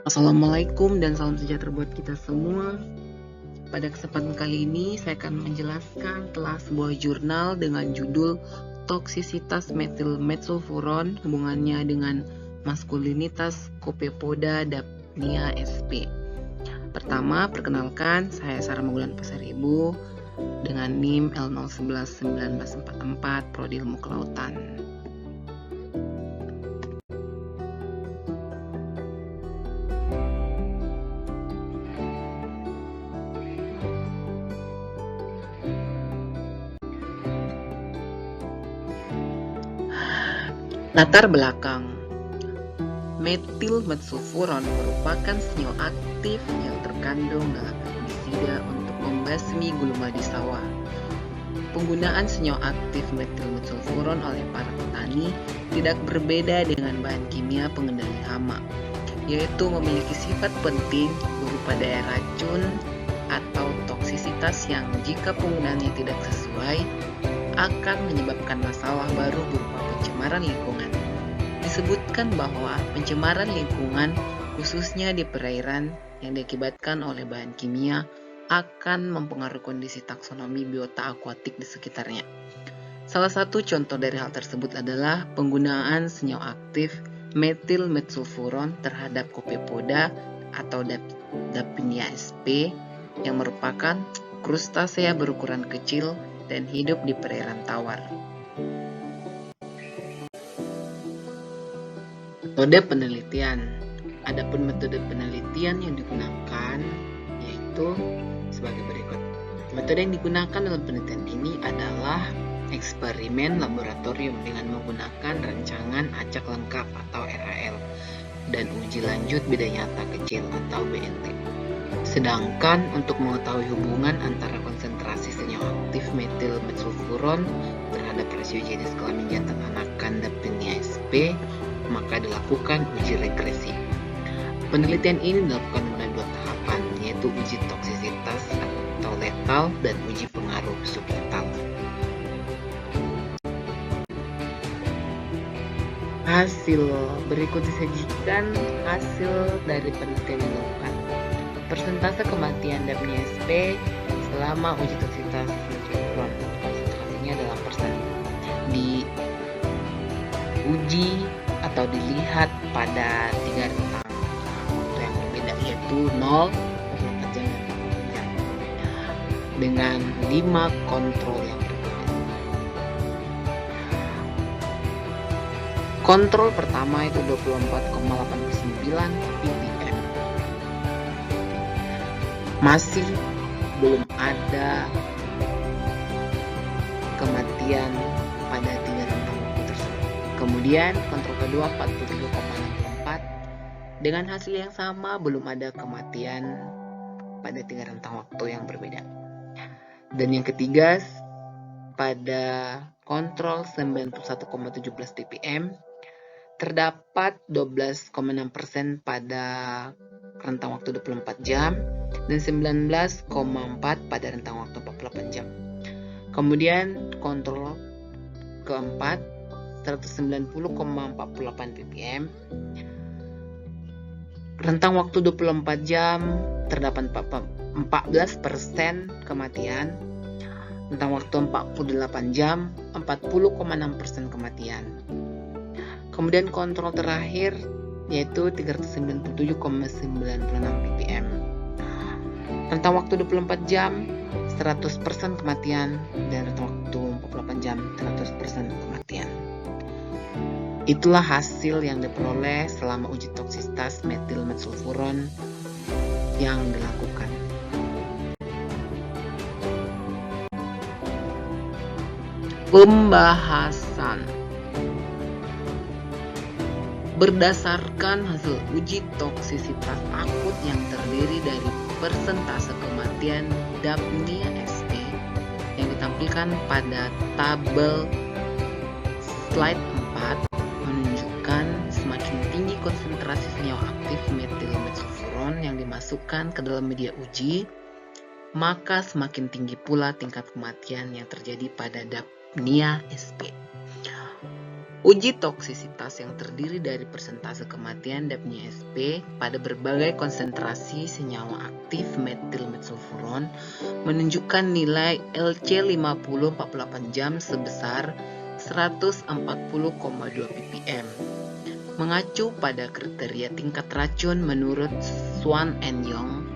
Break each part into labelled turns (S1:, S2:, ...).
S1: Assalamualaikum dan salam sejahtera buat kita semua. Pada kesempatan kali ini saya akan menjelaskan telah sebuah jurnal dengan judul Toksisitas metil metsulfuron hubungannya dengan maskulinitas Copepoda daphnea sp. Pertama, perkenalkan, saya Sarah Magulan Pasaribu dengan NIM L0111944 Prodi Ilmu Kelautan. Latar belakang. Metil metsulfuron merupakan senyawa aktif yang terkandung dalam pestisida untuk membasmi gulma di sawah. Penggunaan senyawa aktif metil metsulfuron oleh para petani tidak berbeda dengan bahan kimia pengendali hama, yaitu memiliki sifat penting berupa daya racun atau toksisitas yang jika penggunaannya tidak sesuai akan menyebabkan masalah baru berupa pencemaran lingkungan. Disebutkan bahwa pencemaran lingkungan khususnya di perairan yang diakibatkan oleh bahan kimia akan mempengaruhi kondisi taksonomi biota akuatik di sekitarnya. Salah satu contoh dari hal tersebut adalah penggunaan senyawa aktif metil metsulfuron terhadap Copepoda atau daphnea sp yang merupakan krustasea berukuran kecil dan hidup di perairan tawar. Metode penelitian. Adapun metode penelitian yang digunakan yaitu sebagai berikut. Metode yang digunakan dalam penelitian ini adalah eksperimen laboratorium dengan menggunakan rancangan acak lengkap atau RAL dan uji lanjut beda nyata kecil atau BNT. Sedangkan untuk mengetahui hubungan antara konsentrasi senyawa aktif metil metsulfuron terhadap rasio jenis kelamin jantan anakan daphnea sp, maka dilakukan uji regresi. Penelitian ini dilakukan melalui dua tahapan, yaitu uji toksisitas atau letal dan uji pengaruh subletal. Hasil berikut disajikan hasil dari penelitian yang dilakukan. Persentase kematian daphnea sp selama uji toksisitas metsulfuron, konsentrasinya dalam persen. Di uji atau dilihat pada 3 rentang waktu yang berbeda, yaitu 0, 24 jam dan 40 jam dengan 5 kontrol yang berbeda. Kontrol pertama itu 24,89 ppm. Masih belum ada kematian pada 3 rentang waktu tersebut. Kemudian kontrol kedua 43,64 dengan hasil yang sama, belum ada kematian pada 3 rentang waktu yang berbeda. Dan yang ketiga pada kontrol 91,17 ppm terdapat 12,6% pada rentang waktu 24 jam dan 19,4 pada rentang waktu 48 jam. Kemudian kontrol keempat 190,48 ppm rentang waktu 24 jam terdapat 14% kematian, rentang waktu 48 jam 40,6% kematian. Kemudian kontrol terakhir yaitu 397,96 ppm. Rentang waktu 24 jam 100% kematian dan rentang waktu 48 jam 100% kematian. Itulah hasil yang diperoleh selama uji toksisitas metil metsulfuron yang dilakukan. Pembahasan. Berdasarkan hasil uji toksisitas akut yang terdiri dari persentase kematian daphnea sp yang ditampilkan pada tabel slide 4 menunjukkan semakin tinggi konsentrasi senyawa aktif metil metsulfuron yang dimasukkan ke dalam media uji, maka semakin tinggi pula tingkat kematian yang terjadi pada daphnea sp. Uji toksisitas yang terdiri dari persentase kematian DAPNIA-SP pada berbagai konsentrasi senyawa aktif metilmetsulfuron menunjukkan nilai LC50 48 jam sebesar 140,2 ppm. Mengacu pada kriteria tingkat racun menurut Swan and Young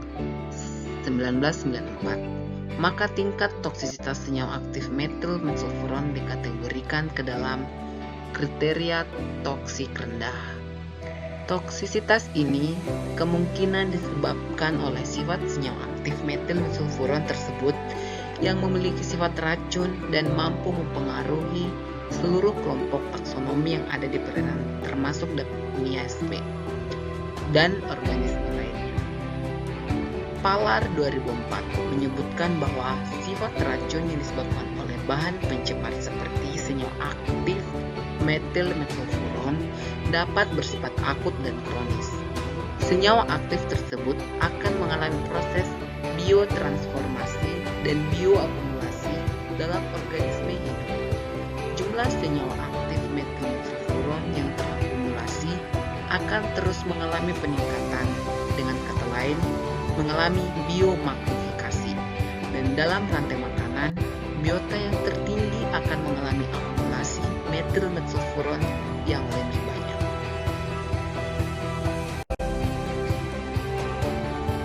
S1: 1994, maka tingkat toksisitas senyawa aktif metilmetsulfuron dikategorikan ke dalam kriteria toksik rendah. Toksisitas ini kemungkinan disebabkan oleh sifat senyawa aktif metilmetsulfuron tersebut yang memiliki sifat racun dan mampu mempengaruhi seluruh kelompok taksonomi yang ada di perairan termasuk DAPNIA-SP dan organisme lainnya. Palar 2004 menyebutkan bahwa sifat racun yang disebabkan oleh bahan pencemar seperti senyawa aktif metilmetsulfuron dapat bersifat akut dan kronis. Senyawa aktif tersebut akan mengalami proses biotransformasi dan bioakumulasi dalam organisme hidup. Jumlah senyawa aktif metilmetsulfuron yang terakumulasi akan terus mengalami peningkatan, dengan kata lain, mengalami biomagnifikasi, dan dalam rantai makanan, biota yang tertinggi akan mengalami akumulasi metilmetsulfuron yang lebih banyak.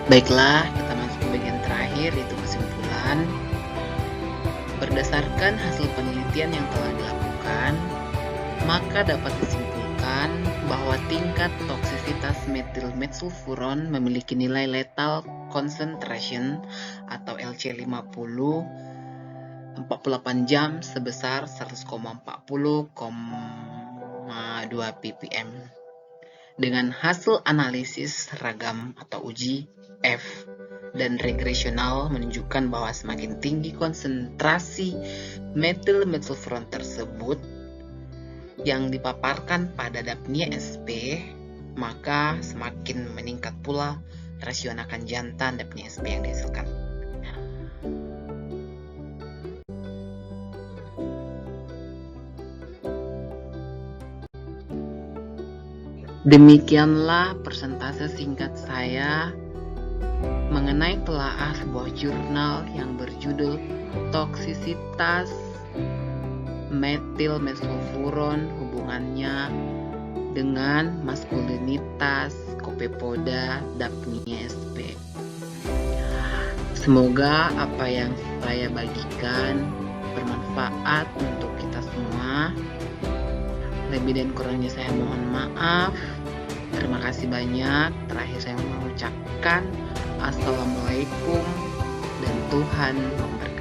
S1: Baiklah, kita masuk ke bagian terakhir, yaitu kesimpulan. Berdasarkan hasil penelitian yang telah dilakukan, maka dapat disimpulkan bahwa tingkat toksisitas metilmetsulfuron memiliki nilai lethal concentration atau LC50 48 jam sebesar 140,2 ppm. Dengan hasil analisis ragam atau uji F dan regresional menunjukkan bahwa semakin tinggi konsentrasi metilmetsulfuron tersebut yang dipaparkan pada DAPNIA-SP, maka semakin meningkat pula rasio anakan jantan DAPNIA-SP yang dihasilkan. Demikianlah persentase singkat saya mengenai telaah sebuah jurnal yang berjudul Toksisitas Metilmetsulfuron, hubungannya dengan maskulinitas Copepoda DAPNIA-SP. Semoga apa yang saya bagikan bermanfaat untuk kita semua. Lebih dan kurangnya saya mohon maaf. Terima kasih banyak. Terakhir saya mengucapkan Assalamualaikum dan Tuhan memberkati.